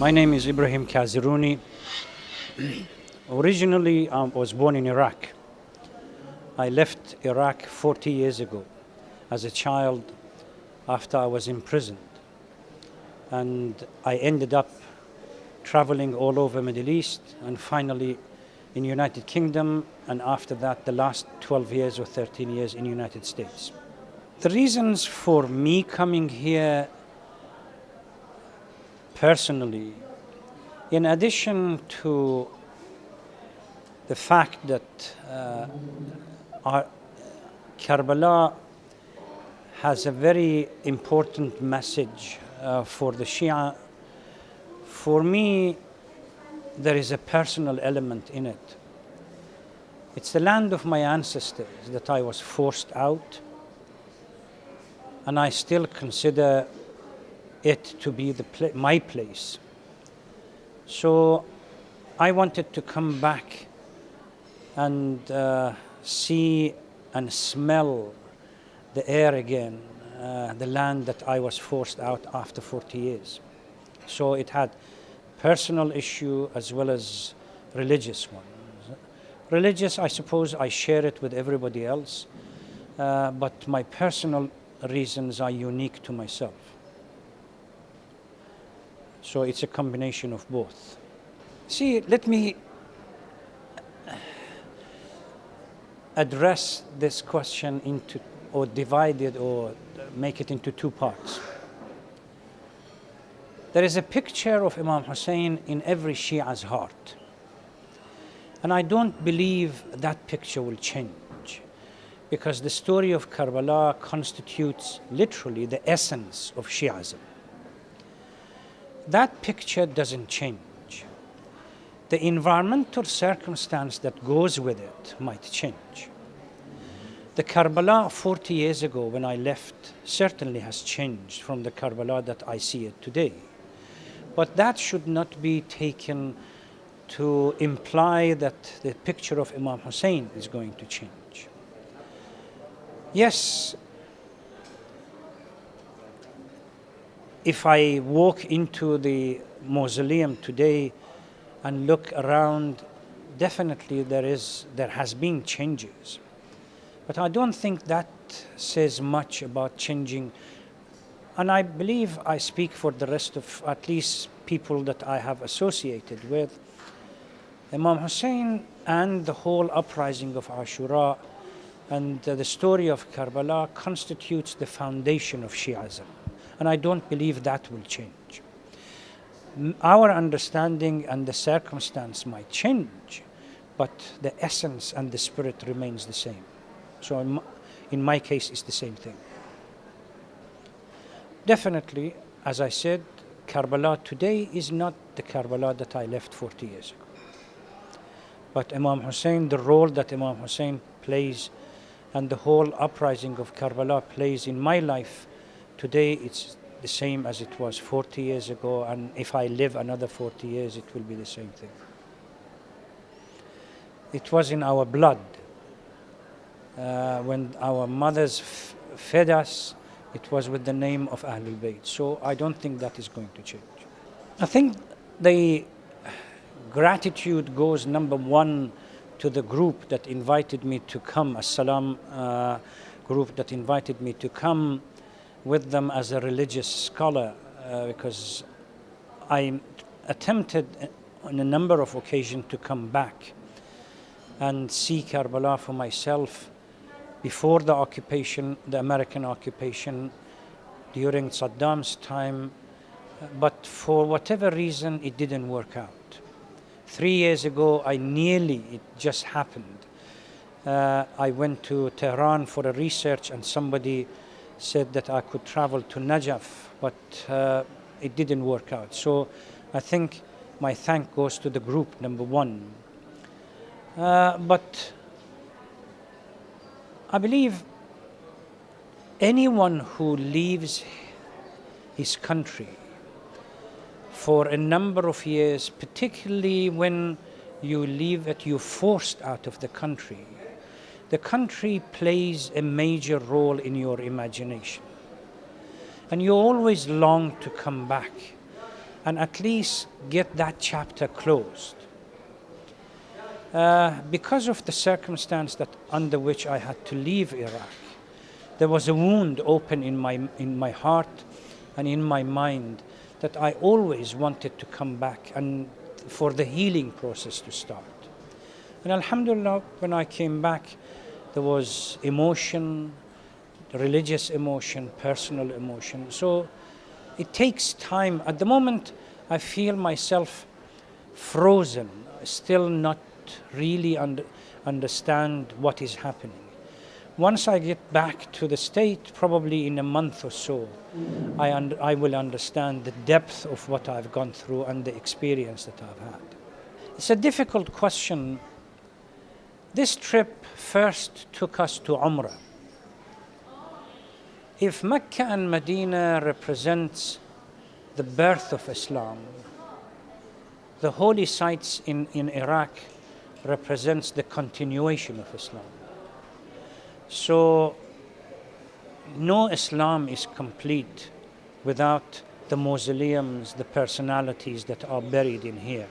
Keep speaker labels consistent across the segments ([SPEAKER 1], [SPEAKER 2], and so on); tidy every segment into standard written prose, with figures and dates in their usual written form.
[SPEAKER 1] My name is Ibrakim Khazerony. Originally, I was born in Iraq. I left Iraq 40 years ago as a child after I was imprisoned. And I ended up traveling all over Middle East and finally in United Kingdom, and after that, the last 12 years or 13 years in United States. The reasons for me coming here personally, in addition to the fact that Karbala has a very important message for the Shia, for me, there is a personal element in it. It's the land of my ancestors that I was forced out, and I still consider it to be my place. So I wanted to come back and see and smell the air again, the land that I was forced out after 40 years. So it had personal issue as well as religious one. Religious, I suppose I share it with everybody else, but my personal reasons are unique to myself. So it's a combination of both. See, let me address this question into, or divide it, or make it into two parts. There is a picture of Imam Hussein in every Shia's heart. And I don't believe that picture will change, because the story of Karbala constitutes literally the essence of Shi'ism. That picture doesn't change. The environmental circumstance that goes with it might change. The Karbala 40 years ago when I left certainly has changed from the Karbala that I see it today. But that should not be taken to imply that the picture of Imam Hussein is going to change. Yes, if I walk into the mausoleum today and look around, definitely there has been changes. But I don't think that says much about changing. And I believe I speak for the rest of at least people that I have associated with. Imam Hussein and the whole uprising of Ashura and the story of Karbala constitutes the foundation of Shi'ism. And I don't believe that will change. Our understanding and the circumstance might change, but the essence and the spirit remains the same. So in my case, it's the same thing. Definitely, as I said, Karbala today is not the Karbala that I left 40 years ago. But Imam Hussein, the role that Imam Hussein plays and the whole uprising of Karbala plays in my life, today it's the same as it was 40 years ago, and if I live another 40 years, it will be the same thing. It was in our blood. When our mothers fed us, it was with the name of Ahlul Bayt. So I don't think that is going to change. I think the gratitude goes, number one, to the group that invited me to come, As-Salam group that invited me to come with them as a religious scholar, because I attempted on a number of occasions to come back. and see Karbala for myself before the occupation, the American occupation, during Saddam's time, but for whatever reason it didn't work out. 3 years ago, it just happened. I went to Tehran for a research, and somebody said that I could travel to Najaf, but it didn't work out. So I think my thank goes to the group, number one. But I believe anyone who leaves his country for a number of years, particularly when you leave it, you're forced out of the country plays a major role in your imagination. And you always long to come back and at least get that chapter closed. Because of the circumstance under which I had to leave Iraq, there was a wound open in my heart and in my mind that I always wanted to come back and for the healing process to start. And alhamdulillah, when I came back, there was emotion, religious emotion, personal emotion. So it takes time. At the moment, I feel myself frozen, still not really understand what is happening. Once I get back to the state, probably in a month or so, I will understand the depth of what I've gone through and the experience that I've had. It's a difficult question. This trip first took us to Umrah. If Mecca and Medina represents the birth of Islam, the holy sites in Iraq represents the continuation of Islam. So no Islam is complete without the mausoleums, the personalities that are buried in here.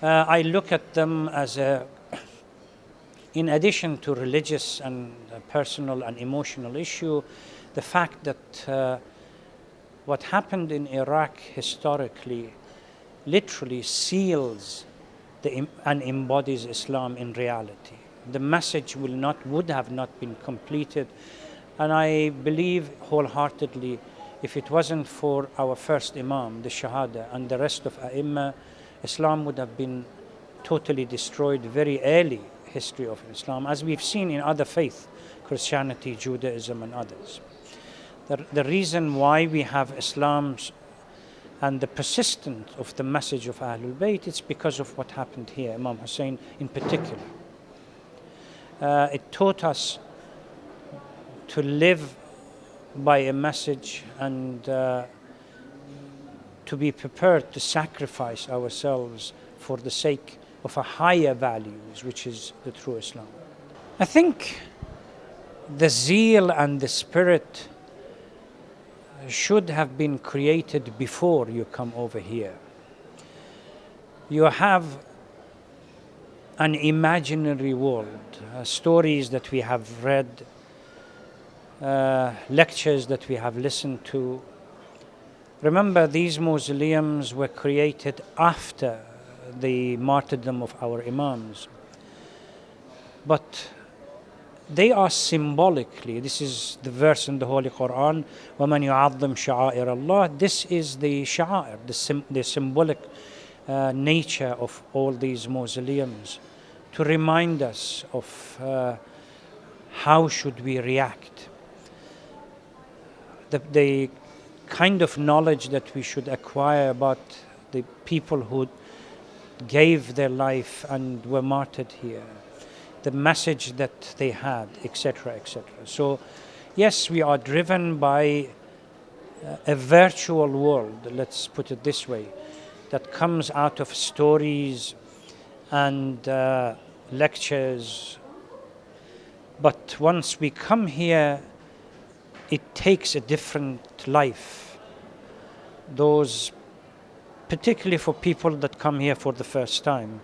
[SPEAKER 1] I look at them as in addition to religious and personal and emotional issue, the fact that what happened in Iraq historically literally seals and embodies Islam in reality. The message would have not been completed, and I believe wholeheartedly, if it wasn't for our first Imam, the Shahada, and the rest of A'imma, Islam would have been totally destroyed very early history of Islam, as we've seen in other faiths, Christianity, Judaism, and others. The reason why we have Islam and the persistence of the message of Ahlul Bayt, it's because of what happened here, Imam Hussein in particular. It taught us to live by a message and to be prepared to sacrifice ourselves for the sake of a higher values, which is the true Islam. I think the zeal and the spirit should have been created before you come over here. You have an imaginary world, stories that we have read, lectures that we have listened to. Remember, these mausoleums were created after the martyrdom of our Imams. But they are symbolically, this is the verse in the Holy Quran, وَمَنْ يُعَظِّمْ شَعَائِرَ اللَّهِ. This is the sha'air, the symbolic nature of all these mausoleums, to remind us of how should we react. The kind of knowledge that we should acquire about the people who gave their life and were martyred here, the message that they had, etc., etc. So, yes, we are driven by a virtual world, let's put it this way, that comes out of stories and lectures. But once we come here, it takes a different life. Those, particularly for people that come here for the first time,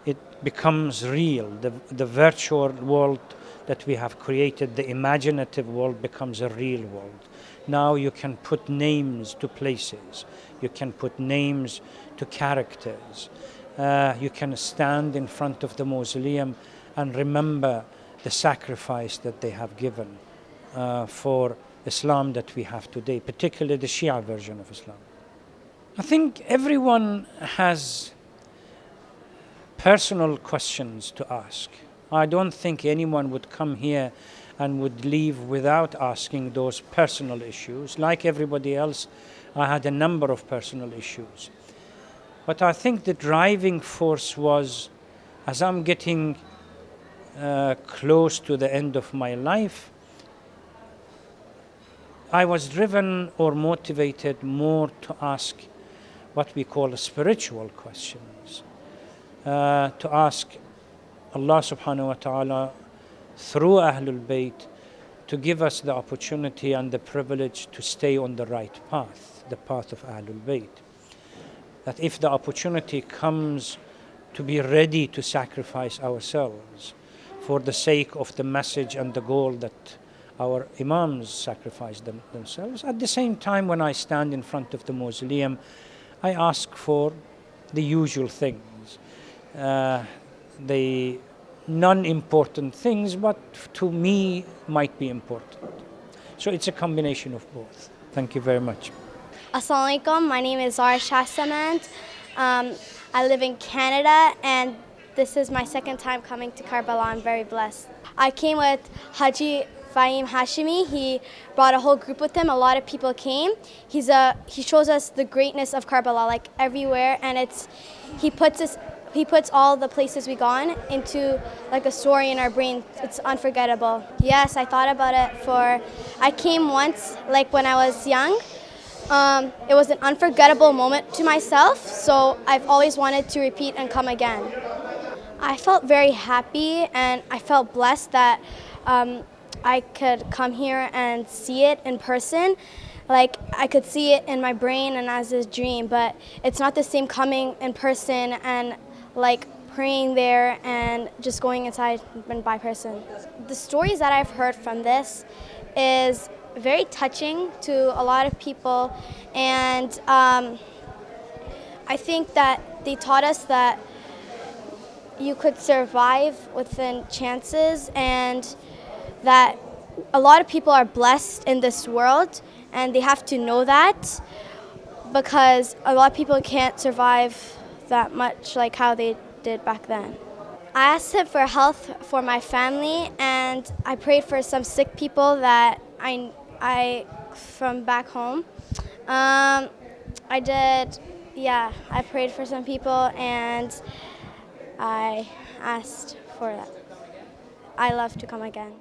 [SPEAKER 1] it becomes real. The virtual world that we have created, the imaginative world, becomes a real world. Now you can put names to places. You can put names to characters. You can stand in front of the mausoleum and remember the sacrifice that they have given for Islam that we have today, particularly the Shia version of Islam. I think everyone has personal questions to ask. I don't think anyone would come here and would leave without asking those personal issues. Like everybody else, I had a number of personal issues. But I think the driving force was, as I'm getting close to the end of my life, I was driven or motivated more to ask what we call spiritual questions, to ask Allah subhanahu wa ta'ala through Ahlul Bayt to give us the opportunity and the privilege to stay on the right path, the path of Ahlul Bayt. That if the opportunity comes, to be ready to sacrifice ourselves for the sake of the message and the goal that our Imams sacrificed themselves. At the same time, when I stand in front of the mausoleum, I ask for the usual things, the non-important things, but to me might be important. So it's a combination of both. Thank you very much.
[SPEAKER 2] Assalamu alaikum. My name is Arsha Samand. I live in Canada, and this is my second time coming to Karbala. I'm very blessed. I came with Haji Fahim Hashimi. He brought a whole group with him. A lot of people came. He shows us the greatness of Karbala, like everywhere, and he puts all the places we gone into like a story in our brain. It's unforgettable. Yes, I thought about it I came once, like when I was young. It was an unforgettable moment to myself, so I've always wanted to repeat and come again. I felt very happy, and I felt blessed that I could come here and see it in person. Like, I could see it in my brain and as a dream, but it's not the same coming in person and like praying there and just going inside by person. The stories that I've heard from this is very touching to a lot of people, and I think that they taught us that you could survive within chances, and that a lot of people are blessed in this world, and they have to know that, because a lot of people can't survive that much like how they did back then. I asked him for health for my family, and I prayed for some sick people that I from back home. I prayed for some people, and I asked for that. I love to come again.